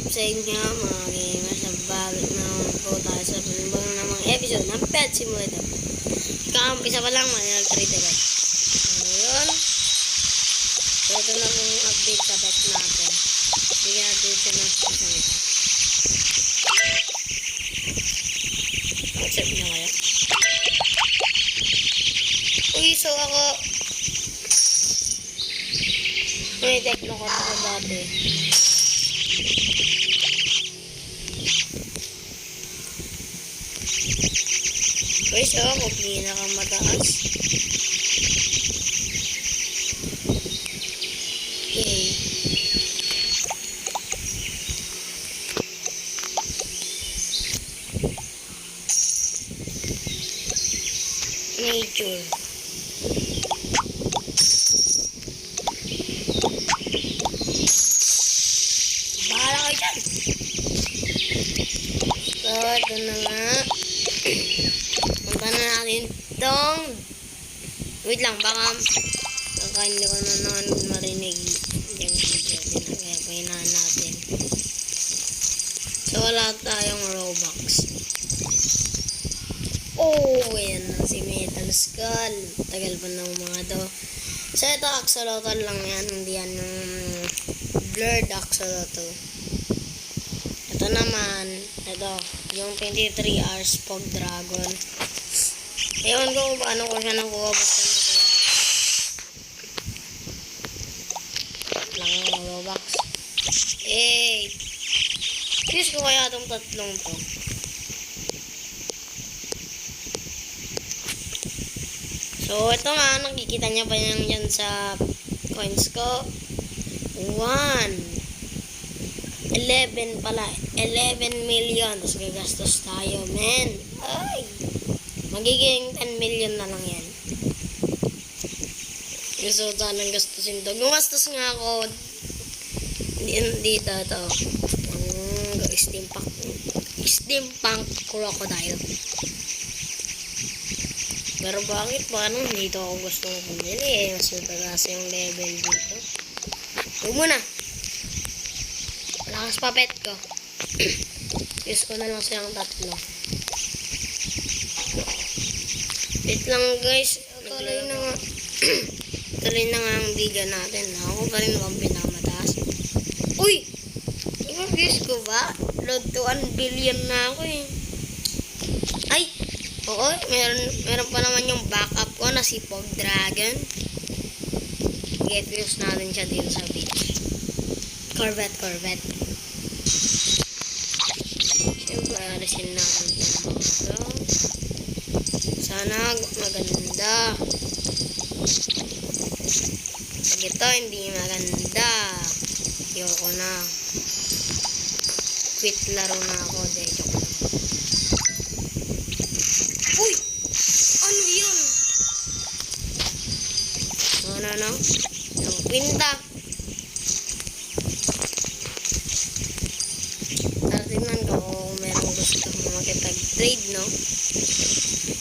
sa inyo mga gamers? Nagbalik naman po tayo sa panibang namang episode ng Pet Simulator. Kakampisa pa lang, nag-trade agad. Ngayon, so ito na pong update sa pet natin. Bigyan natin siya ng isang ito. Accept niya kaya? Uy, so ako may tekno ko ako dati. Uy, so ako pinakamataas. Okay. Nature. Bahala kayo dyan. So, ito na nga. Punta na natin itong... Wait lang, baka hindi ko na naman marinig yung video. Kaya pahinaan natin. So, wala tayong Robux. Oh, yan na si Metal Skull. Tagal pa ng mga to. So, ito axolotl lang yan. Hindi yan yung blurred axolotl. Ito naman, ito, yung 23 hours Pog Dragon. Ewan ko kung paano ko siya nakuha. Basta nakuha. Lang yung Robux. Eh, use ko kaya itong tatlong to. So, ito nga, nakikita niya pa yan sa coins ko. 11 pala. 11 million. Tapos gagastos tayo, men. Ay! Magiging 10 million na lang yan. Gusto ko sanang gastusin to. Gumastos nga ako dito to. Steampunk crocodile. Pero bakit? Paano dito ako gusto bumili eh. Mas matagas yung level dito. Huwag muna. Malakas pa pet ko. Use ko na lang silang tatlo. Wait lang guys. Tuloy na nga. Tuloy na nga ang video natin. Ako pa rin ang pinakamataas. Uy! Use ko ba? Load to 1 billion na ako eh. Ay! Oo, meron pa naman yung backup ko na si Pog Dragon. Get views natin siya dito sa beach. Corvette. Siyempre, alisin natin yung mga ito. Sana maganda. Pag ito hindi maganda, ayoko na. Quit laro na ako. Joke lang. Uy! Ano yun? No? Yung kwinta. Tingnan ko kung merong gusto makipag-trade, no?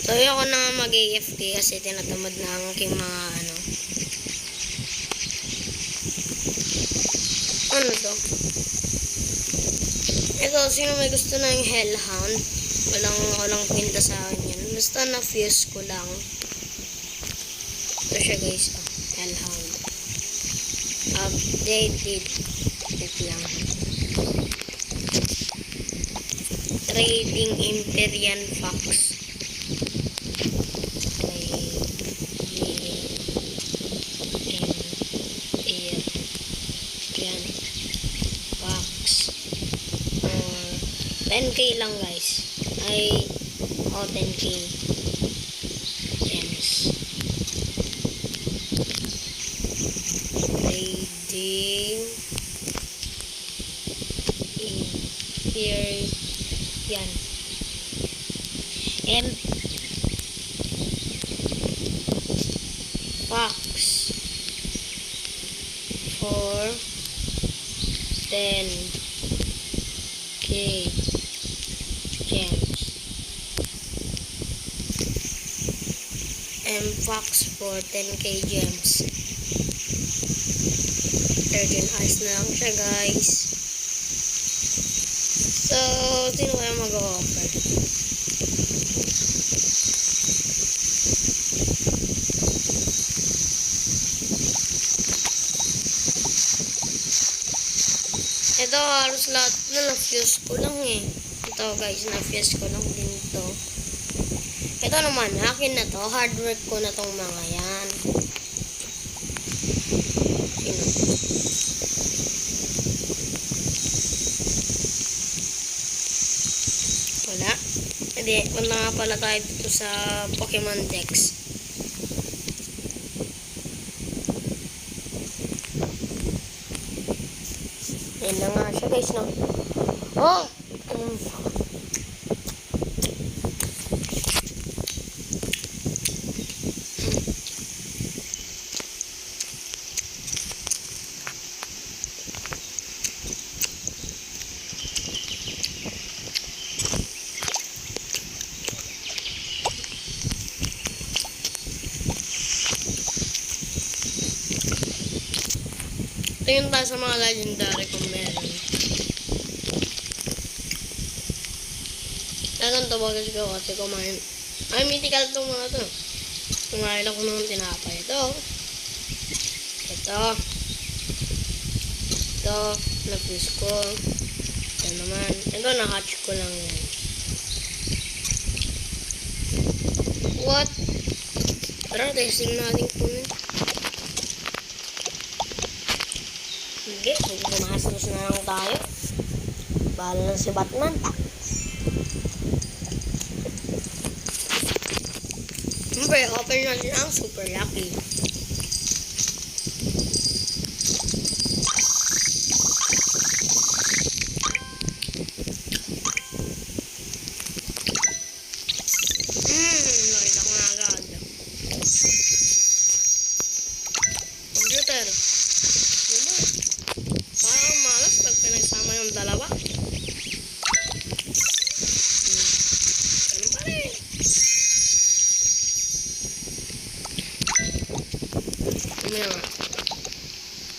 So, ayoko na mag-AFK kasi tinatamad na ang aking mga ano. Ano to? Ito, sino may gusto na yung Hellhound? Walang kwinta sa akin yan. Basta na-fuse ko lang. Ito siya guys. Oh, Hellhound. Updated. Wait lang. Trading Imperial Fox. Imperial Fox. 10k lang guys. Ay, 10k gems. Trading here yan. Fox for 10k gems. Fox for 10k gems. 13 hours na lang siya guys. So, sino kaya mag-offer? Ito, halos lahat na na-fuse ko lang eh. Ito guys, na-fuse ko lang din ito. Ito naman, akin na to. Hard work ko na tong mga yan. Sino? Wala. Hindi, punta nga pala tayo dito sa Pokemon Dex. Yan na nga siya guys, no? Oh! Tingin tayo sa mga legendary kung meron. Talagang tawagan ko kasi kumain. Ay, mythical itong mga to. Kumain ako ng tinapay. Ito. Ito. Ito. Na-fuse ko. Ito naman. Ito, na-hatch ko lang yan. What? Tara, testing natin kung sige, gumastos na lang tayo. Bahala na si Batman. Siyempre, open natin ang Super Lucky. Nakita ko na agad. Computer. Diba? Parang malas pag pinagsama yung dalawa. Ganun pa rin.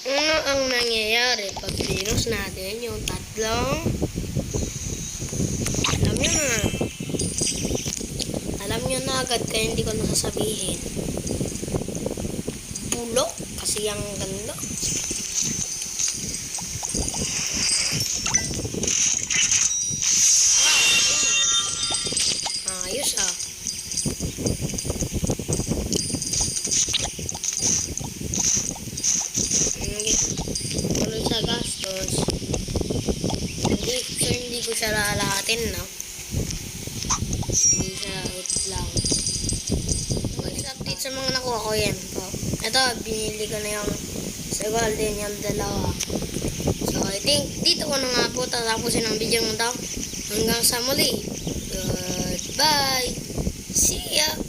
Ano ang nangyayari pag pinos natin yung tatlong alam nyo na agad kaya hindi ko nasasabihin. Bulok kasi ang ganda. Ayos ah. Tuloy sa gastos. Hindi ko siya lalahatin, no? Hindi siya, wait lang. Update sa mga nakuha ko yan. Ito, binili ko na yung sa golden yung dalawa. So, I think dito ko na nga po tatapusin ang video ng daw. Hanggang sa muli. Goodbye. See ya.